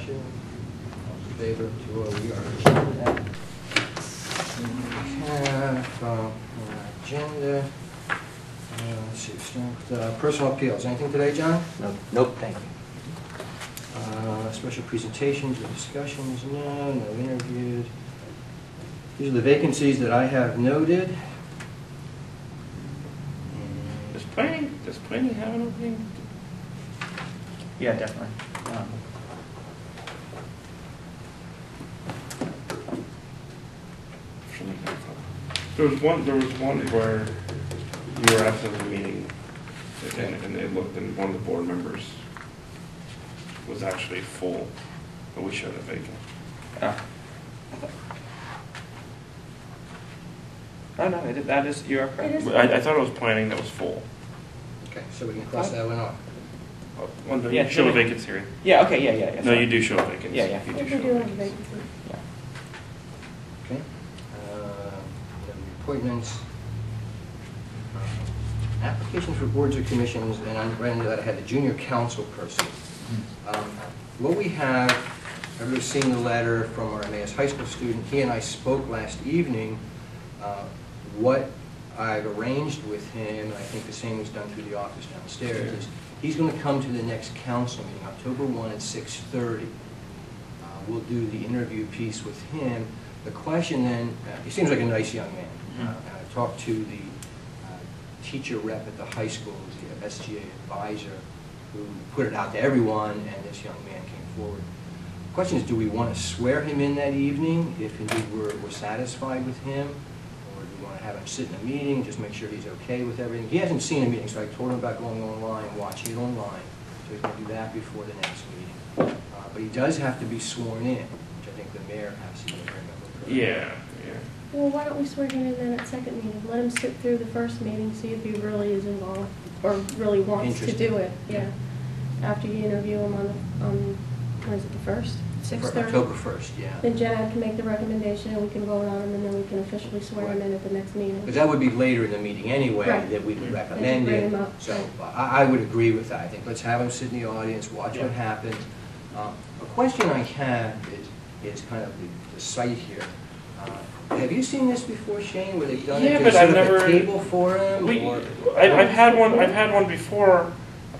discussion? All in favor? 2-0, we are adjourned to that. We have agenda. Let's see, start with personal appeals. Anything today, John? No, nope, thank you. Special presentations or discussions? No. No interviews. These are the vacancies that I have noted. Does planning have an opening? Yeah, definitely. There was one where you were absent at the meeting, and they looked, and one of the board members was actually full, but we showed it vacant. Oh no, that is, you are correct. I thought it was planning that was full. Okay, so we can cross that one off. Well, you show a vacancy, right? Yeah, okay, yeah. No, you do show a vacancy. Yeah. You If do we show do a have a vacancy. vacancy. Yeah. Okay. Appointments. Applications for boards or commissions, and I ran into that. I had a junior council person. What we have, everybody's seen the letter from our Emmaus High School student. He and I spoke last evening. What I've arranged with him, and I think the same was done through the office downstairs, is he's going to come to the next council meeting, October 1 at 6:30. We'll do the interview piece with him. The question then, he seems like a nice young man. And I talked to the teacher rep at the high school, the SGA advisor, who put it out to everyone, and this young man came forward. The question is, do we want to swear him in that evening, if indeed we're satisfied with him? Or do we want to have him sit in a meeting, just make sure he's okay with everything? He hasn't seen a meeting, so I told him about going online, watching it online. So he's going to do that before the next meeting. But he does have to be sworn in, which I think the mayor has to do. Yeah. Well, why don't we swear him in then at second meeting? Let him sit through the first meeting, see if he really is involved, or really wants to do it, yeah. After you interview him on what is it, the 1st? 6:30? October 1st, yeah. Then Jen can make the recommendation, and we can vote on him, and then we can officially swear him in at the next meeting. Because that would be later in the meeting anyway, Right. that we would recommend Bring it. him up. So I would agree with that. I think let's have him sit in the audience, watch what happens. A question I have is kind of the site here. Have you seen this before, Shane, where they've done it? But I've never. A table for him? I've had one before,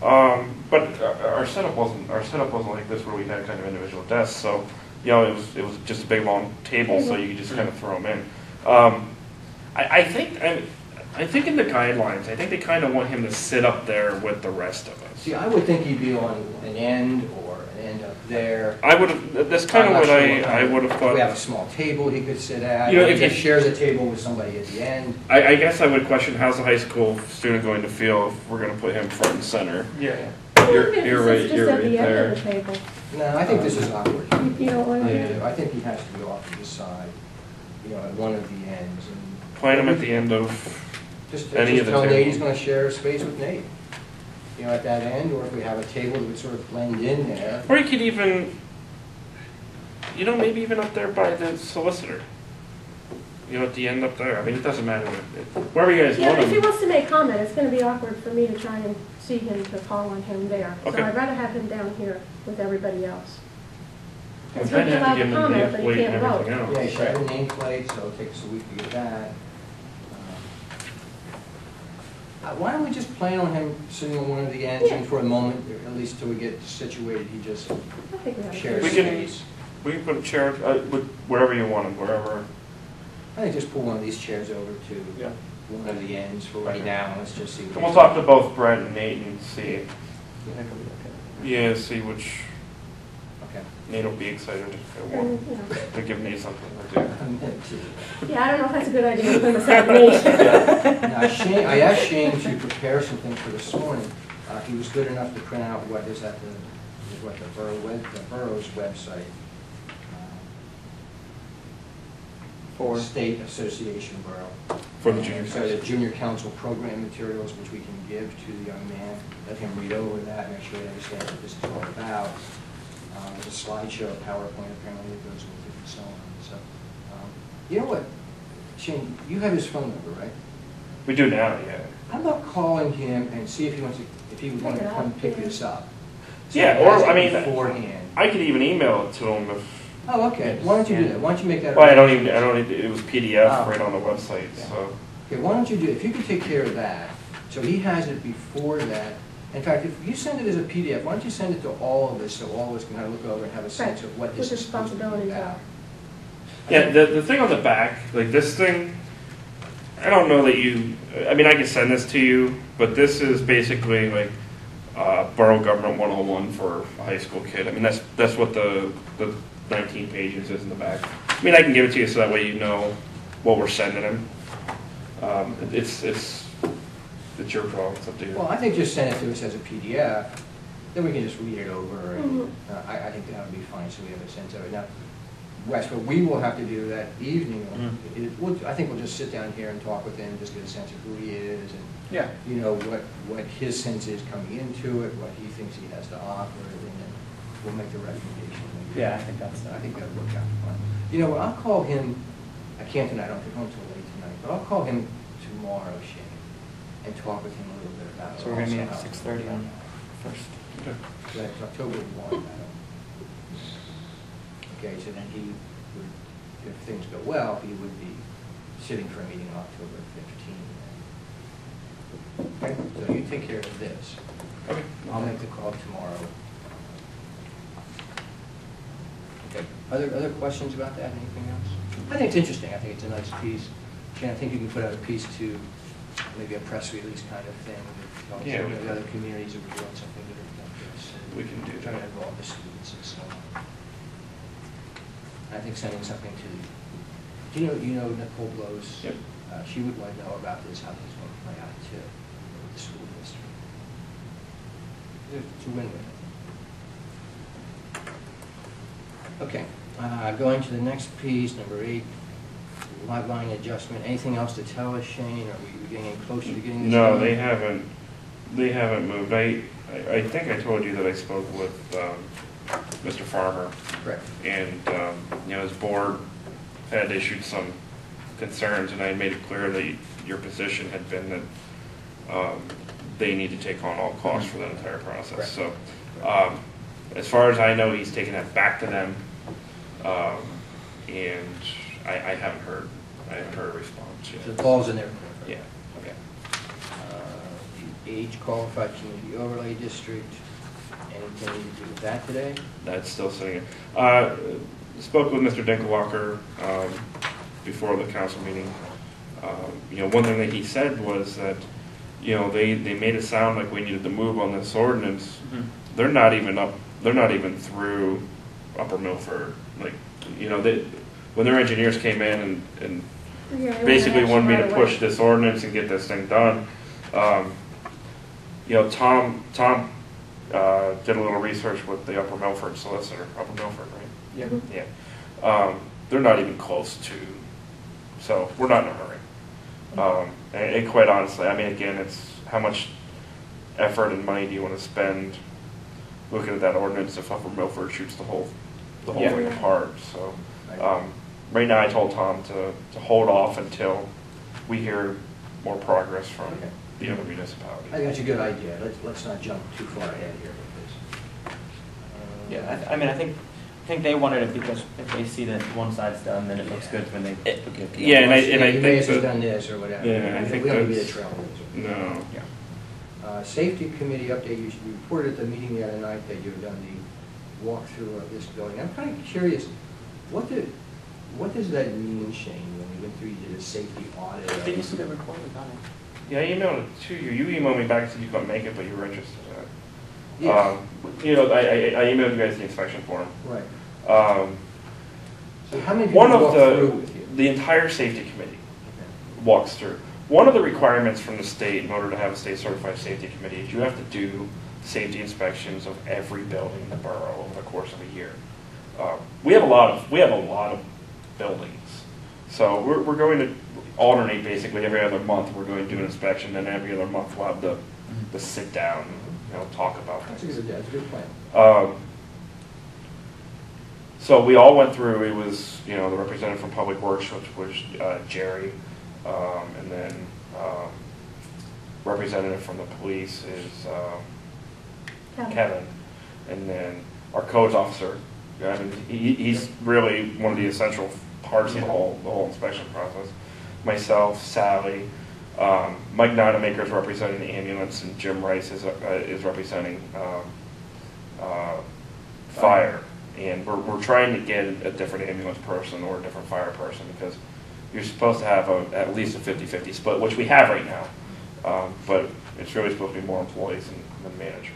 but our setup wasn't like this, where we had kind of individual desks. So, you know, it was just a big long table, so you could just kind of throw them in. I think in the guidelines, I think they kind of want him to sit up there with the rest of us. See, I would think he'd be on an end or an end up there. I would have. That's kind of what I would have thought. We have a small table he could sit at. You know, he if just shares a table with somebody at the end. I guess I would question, how's the high school student going to feel if we're going to put him front and center? Yeah. You're right. Just You're at right the end there. of the table. No, I think this is awkward. You don't want to do Yeah, I think he has to be off to the side, you know, at one of the ends. And Plan him at the end of just any of the tell Nate tables. he's going to share a space with Nate. You know, at that end, or if we have a table that would sort of blend in there. Or you could even, you know, maybe even up there by the solicitor. You know, at the end up there. I mean, it doesn't matter. Wherever you guys Yeah, want if he him. wants to make comment, it's going to be awkward for me to try and see him, to call on him there. So Okay. I'd rather have him down here with everybody else. We It's kind he's of have allowed to give to him the comment, but he nameplate and can't vote. everything else. Yeah, he should have a nameplate, so it'll take us a week to get that. Why don't we just plan on him sitting on one of the ends, and for a moment, or at least till we get situated, he just I think we have shares We can- space. We can put a chair wherever you want him, wherever. I think just pull one of these chairs over to Yeah. one of the ends for right now. Let's just see. And we'll talk to both Brett and Nate and see. You think it'll be okay? Yeah, see which. Okay. Nate will be excited if I And, want you know. to give Nate something to do. Yeah, I don't know if that's a good idea with him beside me. Now, Shane, I asked Shane to prepare something for this morning. He was good enough to print out what is at the borough's website. For State Association Borough. For the junior So council. the junior council program materials, which we can give to the young man, let him read over that, make sure he understands what this is all about. There's a slideshow, a PowerPoint apparently that goes with it and so on. So, you know what, Shane, you have his phone number, right? We do now, yeah. How about calling him and see if he wants to, if he would want to Pick it come up, pick yeah. this up? So Yeah, he has or, I it mean, beforehand. I could even email it to him if, Oh, okay, why don't you do that? Why don't you make that? well, I don't even, it was PDF Oh. right on the website, Okay. so. Okay, why don't you do, if you could take care of that, so he has it before that. In fact, if you send it as a PDF, why don't you send it to all of us, so all of us can kind of look over and have a sense of what this What is supposed to be responsibilities about. are. Yeah, the thing on the back, like this thing, I don't know that you, I mean, I can send this to you, but this is basically like Borough Government 101 for a high school kid. I mean, that's what the 19 pages is in the back. I mean, I can give it to you so that way you know what we're sending him. It's your call, it's up to you. Well, I think just send it to us as a PDF, then we can just read it over, and Mhm. I think that would be fine, so we have a sense of it. Now, Wes, what we will have to do that evening, I think we'll just sit down here and talk with him, just get a sense of who he is, and, Yeah. you know, what his sense is coming into it, what he thinks he has to offer, and then we'll make the recommendation. Yeah, I think that's. I think that'll work out fine. You know what, I'll call him, I can't tonight, I don't get home until late tonight, but I'll call him tomorrow, Shane, and talk with him a little bit about it. So we're gonna meet at Also, 6:30 on first. Okay. So that's October 1. Okay, so then he would, if things go well, he would be sitting for a meeting on October 15. Okay, so you take care of this. Okay. I'll make the call tomorrow. Okay, other questions about that, anything else? I think it's interesting, I think it's a nice piece. Jan, I think you can put out a piece to maybe a press release kind of thing. That Yeah, tells we the other communities that we're doing something good like this. and We can do trying to that. involve the students and so on. I think sending something to, you know Nicole Blows? Yep. She would want to know about this, how this is going to play out too, with the school district. It's a win-win. Okay, going to the next piece, number 8, lot line adjustment. Anything else to tell us, Shane? Are we getting any closer to getting this No, done? they haven't moved. I think I told you that I spoke with Mr. Farmer, Correct. and you know, his board had issued some concerns, and I made it clear that your position had been that they need to take on all costs for that entire process. Correct. So, as far as I know, he's taken that back to them, and I haven't heard a response yet. So the ball's in their court. Yeah. Okay. The age qualified community overlay district, anything you do with that today? That's still sitting. Spoke with Mr. Dinkelwalker before the council meeting. You know, one thing that he said was that, you know, they made it sound like we needed to move on this ordinance. Mhm. They're not even through Upper Milford. Like, you know, when their engineers came in and Yeah, they basically want wanted me to action right push away. this ordinance and get this thing done. You know, Tom did a little research with the Upper Milford solicitor, Upper Milford, right? Yeah. Mhm. Yeah. They're not even close to, so we're not in a hurry. And quite honestly, I mean, again, it's how much effort and money do you want to spend looking at that ordinance if Upper Milford shoots the whole Yeah. thing apart, so. Right now, I told Tom to hold off until we hear more progress from Okay. the other I municipalities. think that's a good idea. Let's not jump too far ahead here with this. Yeah, I mean, I think they wanted it because if they see that one side's done, then it looks good when they. Yeah, and I You may think as well that- done this or whatever. Yeah, I think We don't need to that's- be a trailblazer. No. Yeah. Safety committee update, you reported at the meeting the other night that you've done the walkthrough of this building. I'm kind of curious, what does that mean, Shane, when we went through, you did a safety audit? Did you see the recording on it? Yeah, I emailed it to you. You emailed me back and said you couldn't make it, but you were interested in it. Yeah, You know, I emailed you guys the inspection form. right. Um, So how many people One of walked through with you? the entire safety committee Okay. walks through. One of the requirements from the state in order to have a state certified safety committee is you have to do safety inspections of every building in the borough over the course of a year. We have a lot of buildings, so we're going to alternate basically every other month. We're going to do an inspection, then every other month we'll have the sit down, you know, talk about That's things. a good plan. So we all went through. It was, you know, the representative from Public Works, which was Jerry, and then representative from the police is Kevin, and then our codes officer. I mean, he's really one of the essential parts of the whole inspection process. Myself, Sally, Mike Nonamaker is representing the ambulance, and Jim Rice is representing fire. And we're trying to get a different ambulance person or a different fire person, because you're supposed to have at least a 50-50 split, which we have right now. But it's really supposed to be more employees than managers.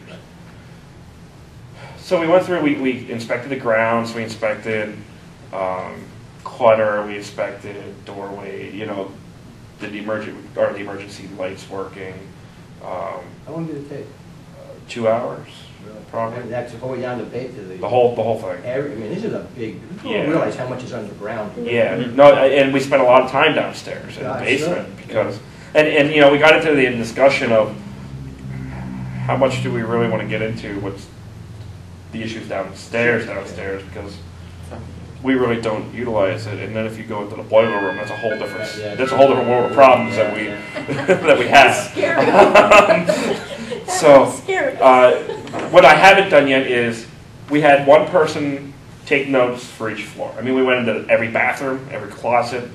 So we went through, we inspected the grounds, we inspected clutter, we inspected doorway, you know, are the emergency lights working? How long did it take? 2 hours, Really? probably. And that's all the way down to pay to The whole thing. I mean, this is a big, people Yeah. don't realize how much is underground. Yeah, no, and we spent a lot of time downstairs in the Yeah, basement sure. because, and you know, we got into the discussion of how much do we really want to get into what's the issues downstairs, because we really don't utilize it. And then if you go into the boiler room, that's a whole different world of problems that we that we have. Scary. So, Scary. what I haven't done yet is we had one person take notes for each floor. I mean, we went into every bathroom, every closet,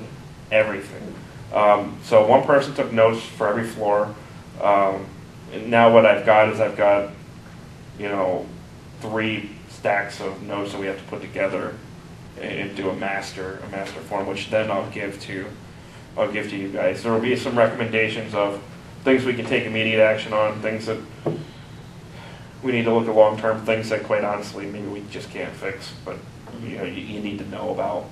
everything. So one person took notes for every floor. And now what I've got is you know, 3 stacks of notes that we have to put together and do a master form, which then I'll give to you guys. There will be some recommendations of things we can take immediate action on, things that we need to look at long term, things that quite honestly maybe we just can't fix, but you know you need to know about.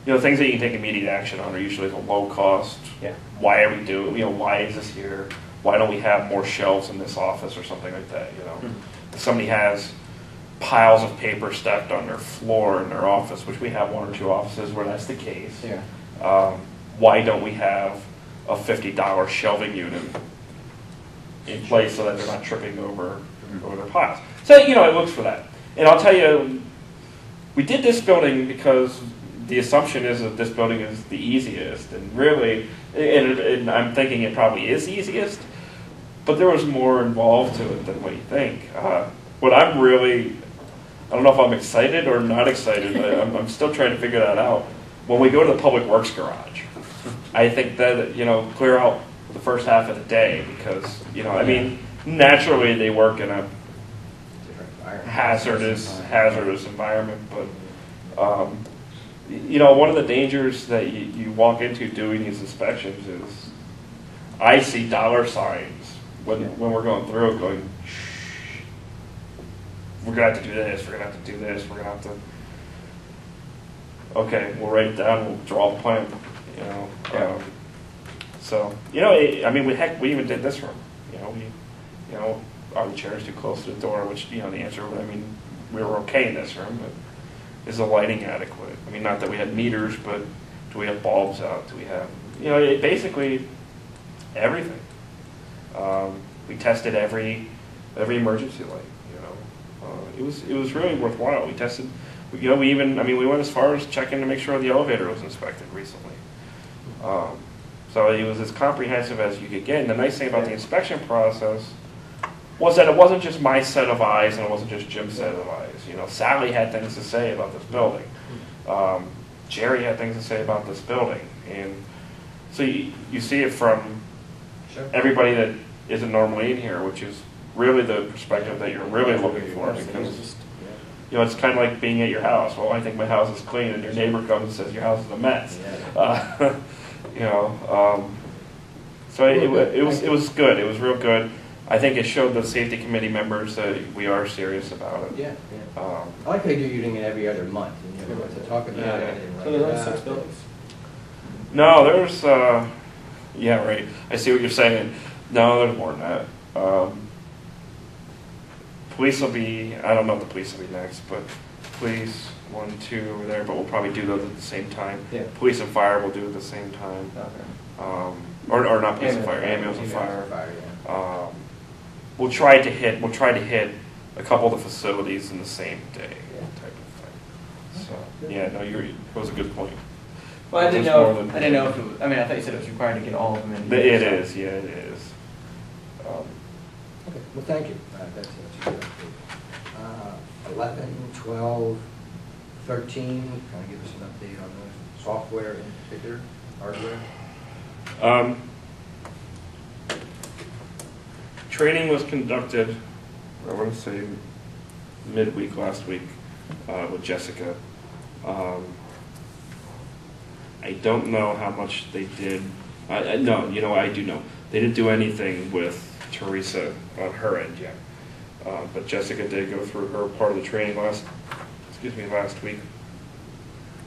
You know, things that you can take immediate action on are usually the low cost. Yeah. Why are we doing? You know, why is this here? Why don't we have more shelves in this office or something like that? You know, if somebody has piles of paper stacked on their floor in their office, which we have 1 or 2 offices where that's the case. Yeah. Why don't we have a $50 shelving unit in place so that they're not tripping over their piles? So you know, it looks for that. And I'll tell you, we did this building because the assumption is that this building is the easiest, and really, and I'm thinking it probably is the easiest, but there was more involved to it than what you think. What I'm really, I don't know if I'm excited or not excited, I'm still trying to figure that out. When we go to the Public Works garage, I think that, you know, clear out the first half of the day, because, you know, I mean, naturally they work in a hazardous environment, but you know, one of the dangers that you walk into doing these inspections is I see dollar signs when we're going through it, going, shh, we're gonna have to do this, we're gonna have to do this, we're gonna have to, okay, we'll write it down, we'll draw the plan, you know. So, you know, I mean, we even did this room, you know, are the chairs too close to the door, which, you know, the answer, I mean, we were okay in this room, but is the lighting adequate? I mean, not that we had meters, but do we have bulbs out? Do we have, you know, basically everything. We tested every emergency light, you know. It was really worthwhile. We tested, you know, we went as far as checking to make sure the elevator was inspected recently. So it was as comprehensive as you could get. And the nice thing about the inspection process was that it wasn't just my set of eyes and it wasn't just Jim's set of eyes. You know, Sally had things to say about this building. Jerry had things to say about this building. And so you see it from everybody that isn't normally in here, which is really the perspective that you're really looking for. Because, you know, it's kind of like being at your house. Well, I think my house is clean, and your neighbor comes and says your house is a mess. You know, so it was good. It was real good. I think it showed the safety committee members that we are serious about it. Yeah, yeah. I like how you're doing it every other month, and you know, to talk about it. And So there's only 6 buildings? No, there's, yeah, right. I see what you're saying. No, there's more than that. Police will be, I don't know if the police will be next, but police, 1, 2 over there, but we'll probably do those at the same time. Yeah. Police and fire will do it at the same time. Okay. Or not police and fire, ambulance and fire. Yeah. We'll try to hit a couple of the facilities in the same day, type of thing. So yeah, no, it was a good point. Well, I didn't There's more know. than- I didn't know if it was, I mean, I thought you said it was required to get all of them in. It is, yeah, it is. Okay, well, thank you. That's a good update. 11, 12, 13, kind of give us an update on the software in particular, hardware? Training was conducted, I want to say midweek last week with Jessica. I don't know how much they did. No, you know, I do know. They didn't do anything with Teresa on her end yet. But Jessica did go through her part of the training last week.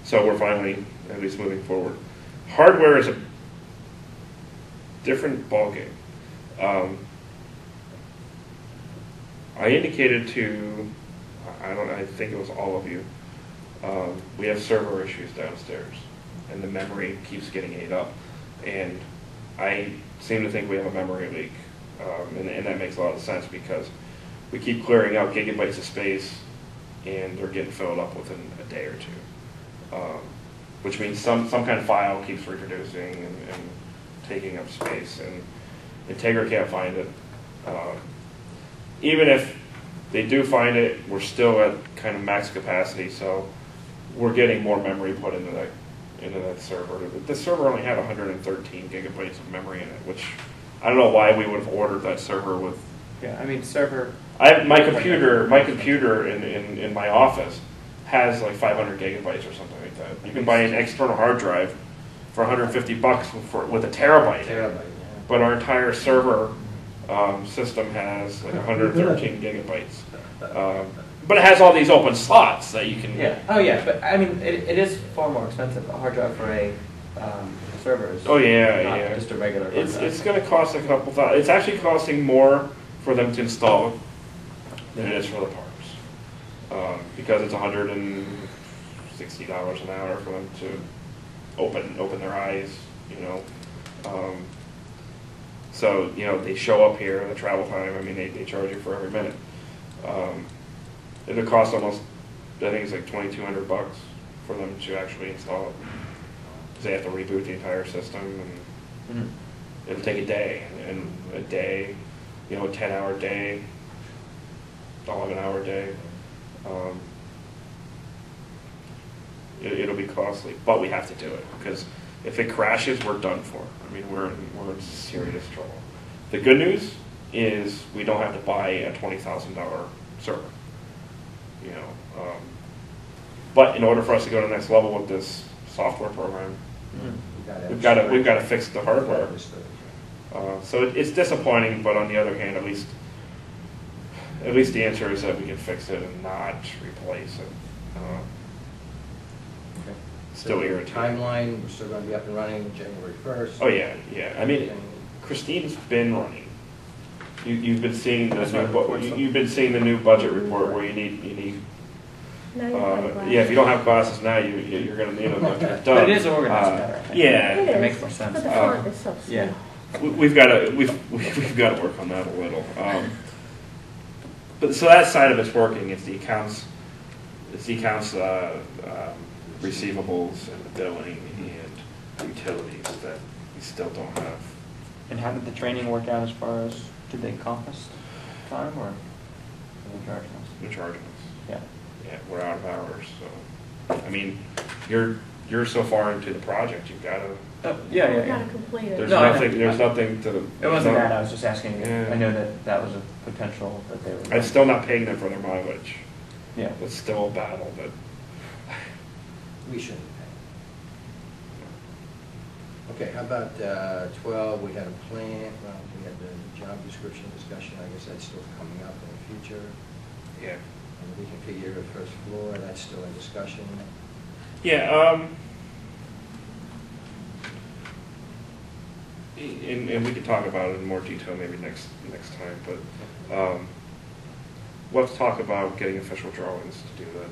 So we're finally at least moving forward. Hardware is a different ballgame. I indicated to, I think it was all of you, we have server issues downstairs, and the memory keeps getting ate up. And I seem to think we have a memory leak, and that makes a lot of sense because we keep clearing out gigabytes of space, and they're getting filled up within a day or two, which means some kind of file keeps reproducing and taking up space, and Integra can't find it. Even if they do find it, we're still at kind of max capacity, so we're getting more memory put into that server. The server only had 113 gigabytes of memory in it, which I don't know why we would have ordered that server with. Yeah, I mean server. My computer in my office has like 500 gigabytes or something like that. You can buy an external hard drive for $150 with a terabyte. Terabyte, yeah. But our entire server system has like 113 gigabytes. But it has all these open slots that you can. Yeah. Oh yeah, but I mean it is far more expensive. A hard drive for a server is. Oh yeah, not yeah. Just a regular. Hard drive. It's going to cost a couple thousand. It's actually costing more for them to install than it is for the parts, because it's $160 an hour for them to open their eyes, you know. So, you know, they show up here, the travel time, I mean, they charge you for every minute. It'll cost almost, I think it's like $2,200 for them to actually install it. Because they have to reboot the entire system, and it'll take a day, and a day, you know, a 10-hour day, 11-hour day. It'll be costly, but we have to do it, because if it crashes, we're done for. I mean, we're in serious trouble. The good news is we don't have to buy a $20,000 server. You know, but in order for us to go to the next level with this software program, we've got to fix the hardware. So it's disappointing, but on the other hand, at least the answer is that we can fix it and not replace it. Okay. Still So irritating. Timeline, we're still going to be up and running January 1st. Oh yeah, yeah. I mean, Christine's been running. You've been seeing the you've been seeing the new budget report where you need. Now you have glasses. Yeah, if you don't have glasses now, you're going to need them to get done. But it is organized better. I think. Yeah, It It is, makes more sense. But the font is so small. Yeah. we've got to work on that a little. But so that side of it's working. It's the accounts, receivables and the billing and utilities that we still don't have. And how did the training work out as far as, did they compass time or are they charging us? They're charging us. Yeah. Yeah, we're out of hours. So, I mean, you're so far into the project, you've got to. Yeah, You yeah, gotta yeah. complete it. There's No, I know. nothing to. It wasn't that, I was just asking, Yeah. I know that was a potential that they were. I'm still not paying them for their mileage. Yeah. It's still a battle, but We shouldn't pay. Okay, how about 12, we had a plan, well, we had the job description discussion, I guess that's still coming up in the future. yeah. And we can figure the first floor, that's still in discussion. Yeah, and we could talk about it in more detail maybe next time, but let's talk about getting official drawings to do that.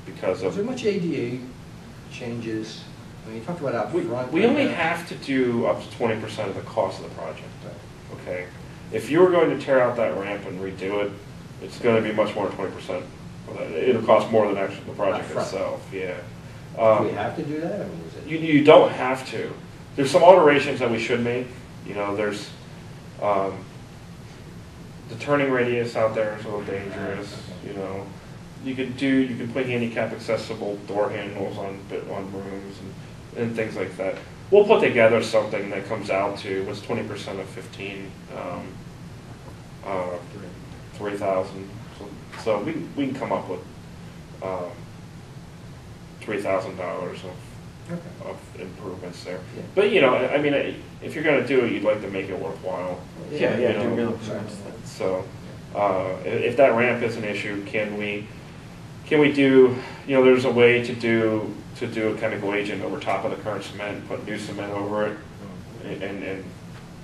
Because Was there of, much ADA changes? I mean, you talked about out front. we only have to do up to 20% of the cost of the project, okay? If you were going to tear out that ramp and redo it, it's going to be much more than 20%. It'll cost more than actually the project Up front. itself, yeah. Do we have to do that? I mean, is it? You don't have to. There's some alterations that we should make. You know, there's The turning radius out there is a little dangerous, you know. You can put handicap accessible door handles on rooms and things like that. We'll put together something that comes out to, what's 20% of 15, 3,000. So we can come up with $3,000 of improvements there. Yeah. But you know, I mean, if you're going to do it, you'd like to make it worthwhile. Yeah, you do know. real. So if that ramp is an issue, can we do? You know, there's a way to do a chemical agent over top of the current cement, put new cement over it, and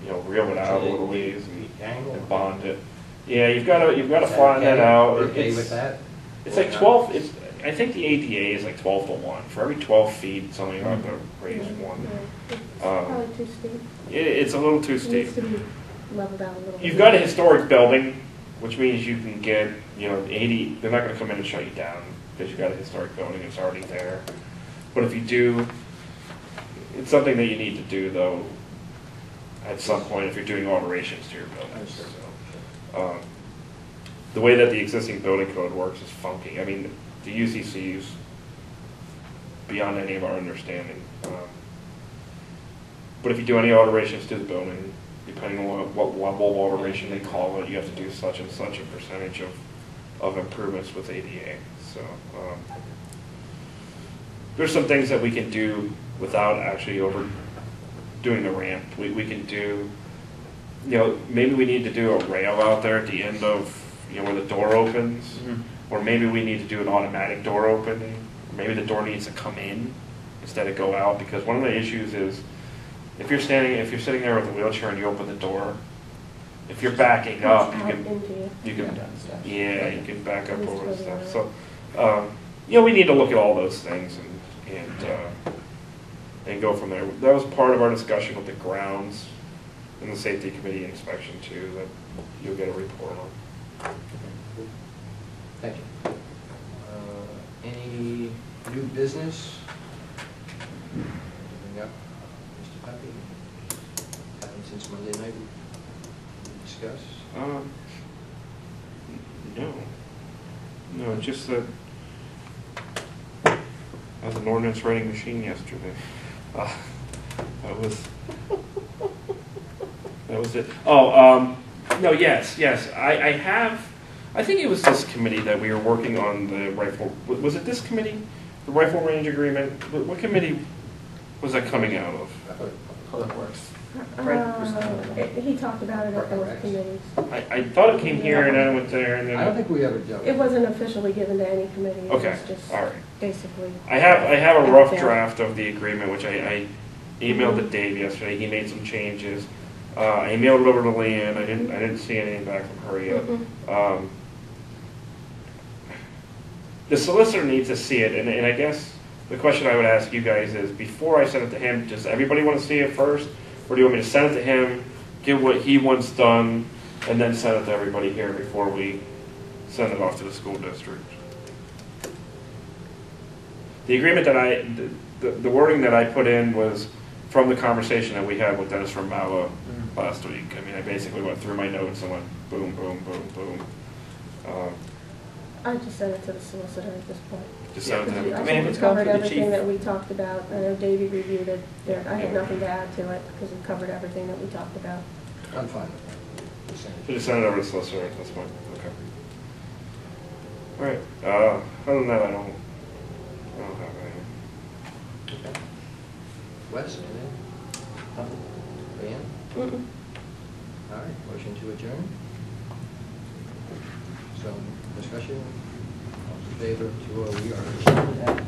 you know, reel it out a little ways and bond it. Yeah, you've got to flatten that out. Okay with that? It's like 12. I think the ADA is like 12 to 1. For every 12 feet, it's only about to raise one. Yeah, it's probably too steep. It's a little too It steep. needs to be leveled out a little bit. You've got a historic building, which means you can get, you know, 80. They're not going to come in and shut you down because you've got a historic building. It's already there. But if you do, it's something that you need to do though. At some point, if you're doing alterations to your building. So, the way that the existing building code works is funky. I mean, the UCC's beyond any of our understanding. But if you do any alterations to the building, depending on what level of alteration they call it, you have to do such and such a percentage of improvements with ADA. So there's some things that we can do without actually doing the ramp. We can do, you know, maybe we need to do a rail out there at the end of, you know, where the door opens, or maybe we need to do an automatic door opening, or maybe the door needs to come in instead of go out, because one of the issues is if you're sitting there with a wheelchair and you open the door, if you're backing up, you can back up over the stuff. So, you know, we need to look at all those things and go from there. That was part of our discussion with the grounds and the safety committee inspection too, that you'll get a report on. Thank you. Any new business? Anything up, Mr. Pepe? Happened since Monday night we discussed? No, just that I was an ordinance writing machine yesterday. That was it. Oh, no, yes. I think it was this committee that we were working on the rifle. Was it this committee? The rifle range agreement? What committee was that coming out of? Public Works. He talked about it at both committees. I thought it came here and then it went there and then. I don't think we ever dealt with It wasn't officially given to any committee. It Okay, was just all right. basically. I have a rough draft of the agreement, which I emailed to Dave yesterday. He made some changes. I emailed it over to Leanne. I didn't see anything back from her yet. The solicitor needs to see it, and I guess the question I would ask you guys is, before I send it to him, does everybody want to see it first, or do you want me to send it to him, get what he wants done, and then send it to everybody here before we send it off to the school district? The agreement that the wording that I put in was from the conversation that we had with Dennis from Mala last week. I mean, I basically went through my notes and went boom, boom, boom, boom. I just sent it to the solicitor at this point. Just send it to him. I I mean, think if it it's gone covered through the everything chief. that we talked about. I know Davey reviewed it. I had Yeah. nothing to add to it because it covered everything that we talked about. I'm fine with that. Just send it. So just send it over to the solicitor at this point. Okay. All right. Other than that, I don't have anything. Okay. Wes, anything? Leanne? Mm-mm. All right, motion to adjourn. So, discussion, all in favor, 2-0, we are adjourned at